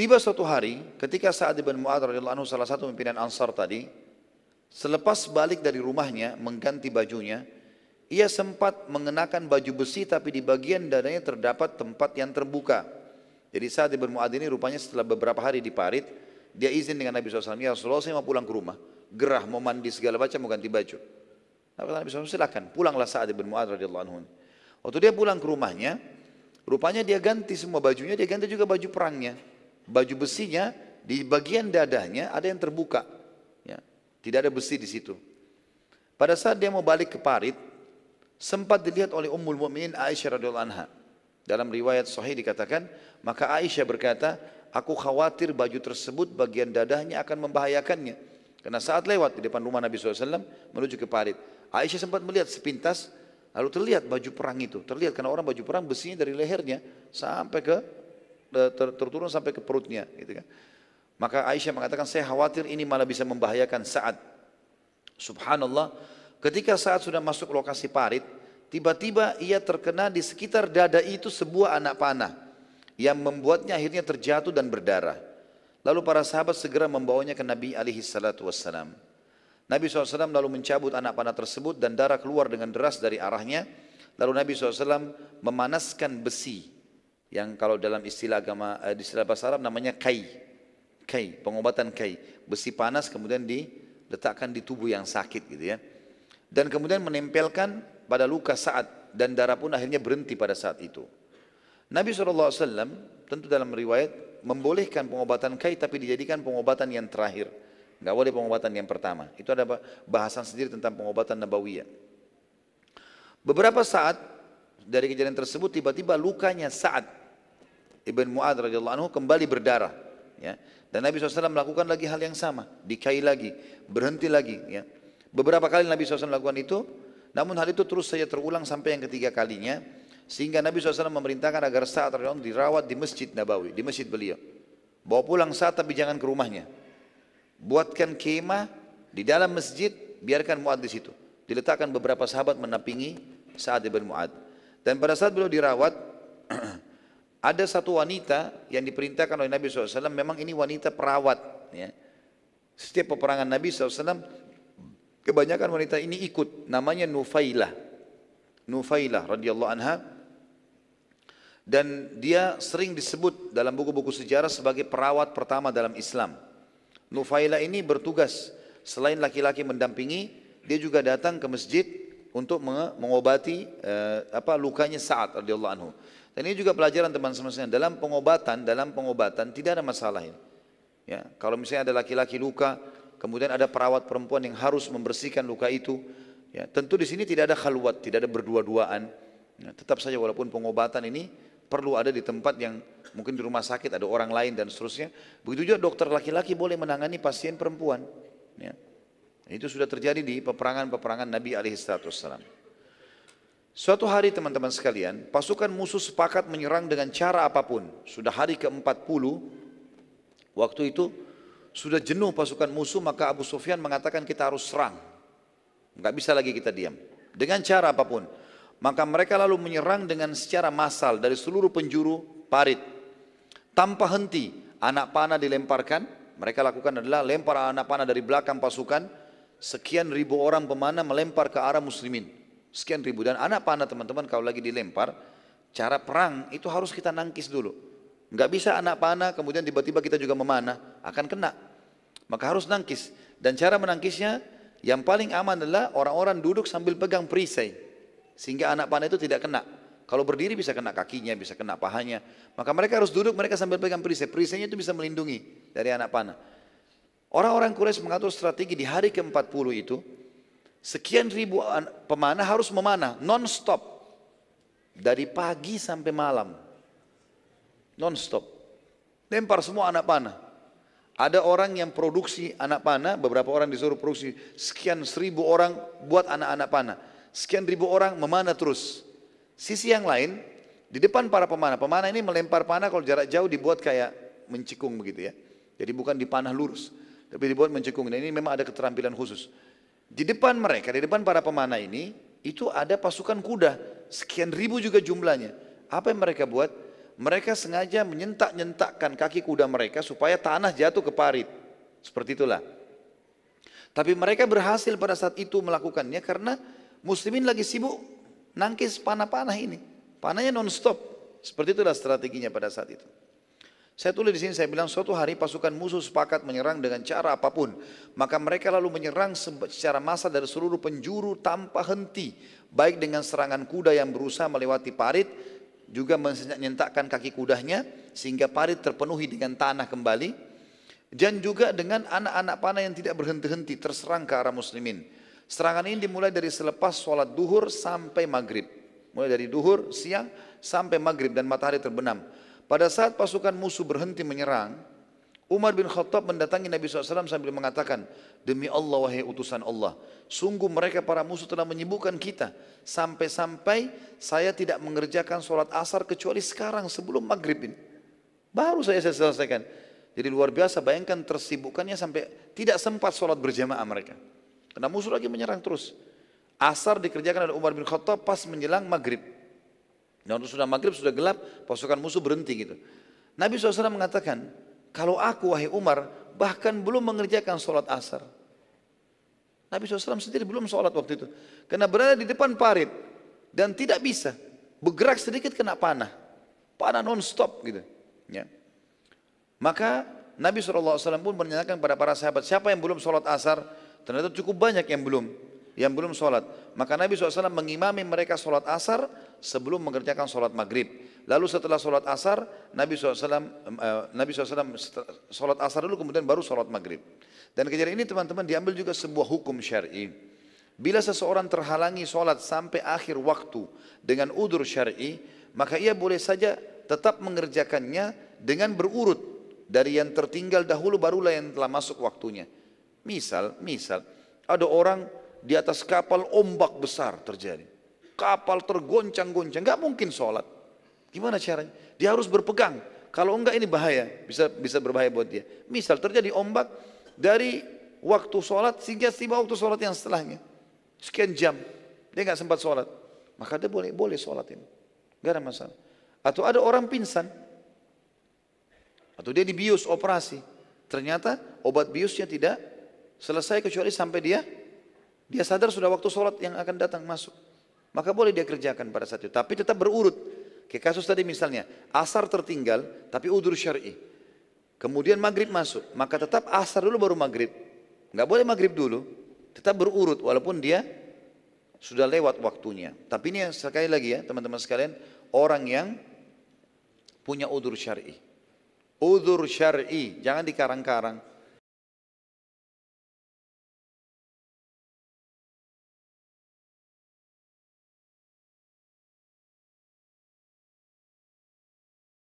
Tiba suatu hari ketika Sa'ad bin Mu'adz radhiyallahu anhu, salah satu pimpinan Ansar tadi, selepas balik dari rumahnya mengganti bajunya, ia sempat mengenakan baju besi tapi di bagian dadanya terdapat tempat yang terbuka. Jadi Sa'ad bin Mu'adz ini rupanya setelah beberapa hari diparit, dia izin dengan Nabi SAW, ya Rasulullah saya mau pulang ke rumah, gerah mau mandi segala macam mau ganti baju. Nabi SAW silakan, pulanglah Sa'ad bin Mu'adz radhiyallahu anhu. Waktu dia pulang ke rumahnya, rupanya dia ganti semua bajunya, dia ganti juga baju perangnya. Baju besinya di bagian dadanya ada yang terbuka, ya, tidak ada besi di situ. Pada saat dia mau balik ke parit, sempat dilihat oleh Ummul Mukminin Aisyah radhiyallahu anha. Dalam riwayat Sahih dikatakan, maka Aisyah berkata, aku khawatir baju tersebut bagian dadanya akan membahayakannya. Karena saat lewat di depan rumah Nabi SAW menuju ke parit, Aisyah sempat melihat sepintas, lalu terlihat baju perang itu. Terlihat karena orang baju perang besinya dari lehernya sampai ke terturun sampai ke perutnya, gitu kan. Maka Aisyah mengatakan, saya khawatir ini malah bisa membahayakan Sa'ad. Subhanallah, ketika Sa'ad sudah masuk lokasi parit, tiba-tiba ia terkena di sekitar dada itu sebuah anak panah yang membuatnya akhirnya terjatuh dan berdarah. Lalu para sahabat segera membawanya ke Nabi SAW. Nabi SAW lalu mencabut anak panah tersebut dan darah keluar dengan deras dari arahnya. Lalu Nabi SAW memanaskan besi yang kalau dalam istilah agama, di istilah bahasa Arab namanya kai, pengobatan kai, besi panas kemudian diletakkan di tubuh yang sakit gitu ya, dan kemudian menempelkan pada luka Sa'ad dan darah pun akhirnya berhenti pada saat itu. Nabi SAW tentu dalam riwayat membolehkan pengobatan kai tapi dijadikan pengobatan yang terakhir, nggak boleh pengobatan yang pertama. Itu ada bahasan sendiri tentang pengobatan nabawiyah. Beberapa saat dari kejadian tersebut tiba-tiba lukanya Sa'ad Ibn Mu'adz radhiyallahu anhu kembali berdarah, ya. Dan Nabi SAW melakukan lagi hal yang sama, dikai lagi, berhenti lagi, ya. Beberapa kali Nabi SAW melakukan itu, namun hal itu terus saja terulang sampai yang ketiga kalinya, sehingga Nabi SAW memerintahkan agar Sa'ad radhiyallahu anhu dirawat di Masjid Nabawi, di masjid beliau. Bawa pulang Sa'ad tapi jangan ke rumahnya. Buatkan kemah di dalam masjid, biarkan Mu'adz di situ. Diletakkan beberapa sahabat menampingi Sa'ad bin Mu'adz. Dan pada saat beliau dirawat, ada satu wanita yang diperintahkan oleh Nabi SAW, memang ini wanita perawat. Ya. Setiap peperangan Nabi SAW, kebanyakan wanita ini ikut, namanya Nufailah. Nufailah radhiyallahu anha. Dan dia sering disebut dalam buku-buku sejarah sebagai perawat pertama dalam Islam. Nufailah ini bertugas, selain laki-laki mendampingi, dia juga datang ke masjid untuk mengobati lukanya Sa'ad radhiyallahu anhu. Dan ini juga pelajaran teman-teman sekalian, dalam pengobatan tidak ada masalah ini. Ya, kalau misalnya ada laki-laki luka, kemudian ada perawat perempuan yang harus membersihkan luka itu, ya, tentu di sini tidak ada khalwat, tidak ada berdua-duaan. Ya, tetap saja walaupun pengobatan ini perlu ada di tempat yang mungkin di rumah sakit ada orang lain dan seterusnya. Begitu juga dokter laki-laki boleh menangani pasien perempuan. Ya. Itu sudah terjadi di peperangan-peperangan Nabi SAW. Suatu hari teman-teman sekalian, pasukan musuh sepakat menyerang dengan cara apapun. Sudah hari ke-40, waktu itu sudah jenuh pasukan musuh, maka Abu Sufyan mengatakan kita harus serang. Enggak bisa lagi kita diam. Dengan cara apapun. Maka mereka lalu menyerang dengan secara massal dari seluruh penjuru parit. Tanpa henti, anak panah dilemparkan. Mereka lakukan adalah lempar anak panah dari belakang pasukan. Sekian ribu orang pemanah melempar ke arah muslimin. Sekian ribu, dan anak panah teman-teman kalau lagi dilempar, cara perang itu harus kita nangkis dulu. Enggak bisa anak panah kemudian tiba-tiba kita juga memanah, akan kena. Maka harus nangkis. Dan cara menangkisnya yang paling aman adalah orang-orang duduk sambil pegang perisai, sehingga anak panah itu tidak kena. Kalau berdiri bisa kena kakinya, bisa kena pahanya. Maka mereka harus duduk, mereka sambil pegang perisai. Perisainya itu bisa melindungi dari anak panah. Orang-orang Quraisy mengatur strategi di hari ke-40 itu. Sekian ribu pemanah harus memanah non-stop dari pagi sampai malam, non-stop lempar semua anak panah. Ada orang yang produksi anak panah, beberapa orang disuruh produksi sekian 1000 orang buat anak-anak panah, sekian ribu orang memanah terus. Sisi yang lain di depan para pemanah ini melempar panah kalau jarak jauh dibuat kayak mencikung begitu ya, jadi bukan dipanah lurus tapi dibuat mencikung. Dan ini memang ada keterampilan khusus. Di depan mereka, di depan para pemanah ini, itu ada pasukan kuda, sekian ribu juga jumlahnya. Apa yang mereka buat? mereka sengaja menyentak-nyentakkan kaki kuda mereka supaya tanah jatuh ke parit. Seperti itulah. Tapi mereka berhasil pada saat itu melakukannya karena muslimin lagi sibuk nangkis panah-panah ini. Panahnya non-stop. Seperti itulah strateginya pada saat itu. Saya tulis di sini, saya bilang suatu hari pasukan musuh sepakat menyerang dengan cara apapun. Maka mereka lalu menyerang secara massal dari seluruh penjuru tanpa henti. Baik dengan serangan kuda yang berusaha melewati parit, juga menyentakkan kaki kudanya sehingga parit terpenuhi dengan tanah kembali. Dan juga dengan anak-anak panah yang tidak berhenti-henti terserang ke arah muslimin. Serangan ini dimulai dari selepas sholat duhur sampai maghrib. Mulai dari duhur, siang, sampai maghrib dan matahari terbenam. Pada saat pasukan musuh berhenti menyerang, Umar bin Khattab mendatangi Nabi SAW sambil mengatakan, demi Allah wahai utusan Allah, sungguh mereka para musuh telah menyibukkan kita. Sampai-sampai saya tidak mengerjakan sholat asar kecuali sekarang sebelum maghrib ini. Baru saya selesaikan. Jadi luar biasa, bayangkan tersibukkannya sampai tidak sempat sholat berjamaah mereka. Karena musuh lagi menyerang terus. Asar dikerjakan oleh Umar bin Khattab pas menjelang maghrib. Dan waktu sudah maghrib, sudah gelap, pasukan musuh berhenti gitu. Nabi SAW mengatakan, kalau aku wahai Umar, bahkan belum mengerjakan sholat asar. Nabi SAW sendiri belum sholat waktu itu. Karena berada di depan parit. Dan tidak bisa. Bergerak sedikit kena panah. Panah non-stop gitu. Ya. Maka Nabi SAW pun menyatakan kepada para sahabat, siapa yang belum sholat asar? Ternyata cukup banyak yang belum sholat. Maka Nabi SAW mengimami mereka sholat asar sebelum mengerjakan sholat maghrib. Lalu setelah sholat asar, Nabi SAW sholat asar dulu kemudian baru sholat maghrib. Dan kejadian ini teman-teman diambil juga sebuah hukum syar'i. Bila seseorang terhalangi sholat sampai akhir waktu dengan udzur syar'i, maka ia boleh saja tetap mengerjakannya dengan berurut. Dari yang tertinggal dahulu barulah yang telah masuk waktunya. Misal ada orang di atas kapal ombak besar terjadi. Kapal tergoncang-goncang, nggak mungkin sholat. Gimana caranya? Dia harus berpegang. Kalau enggak ini bahaya, bisa berbahaya buat dia. Misal terjadi ombak dari waktu sholat sehingga tiba waktu sholat yang setelahnya. Sekian jam, dia nggak sempat sholat. Maka dia boleh sholat ini. Nggak ada masalah. Atau ada orang pingsan. Atau dia dibius operasi. Ternyata obat biusnya tidak selesai kecuali sampai dia sadar sudah waktu sholat yang akan datang masuk. Maka boleh dia kerjakan pada saat itu. Tapi tetap berurut. Kayak kasus tadi misalnya, asar tertinggal tapi udzur syar'i. Kemudian maghrib masuk. Maka tetap asar dulu baru maghrib. Nggak boleh maghrib dulu. Tetap berurut walaupun dia sudah lewat waktunya. Tapi ini sekali lagi ya teman-teman sekalian, orang yang punya udzur syar'i. Udzur syar'i, jangan dikarang-karang.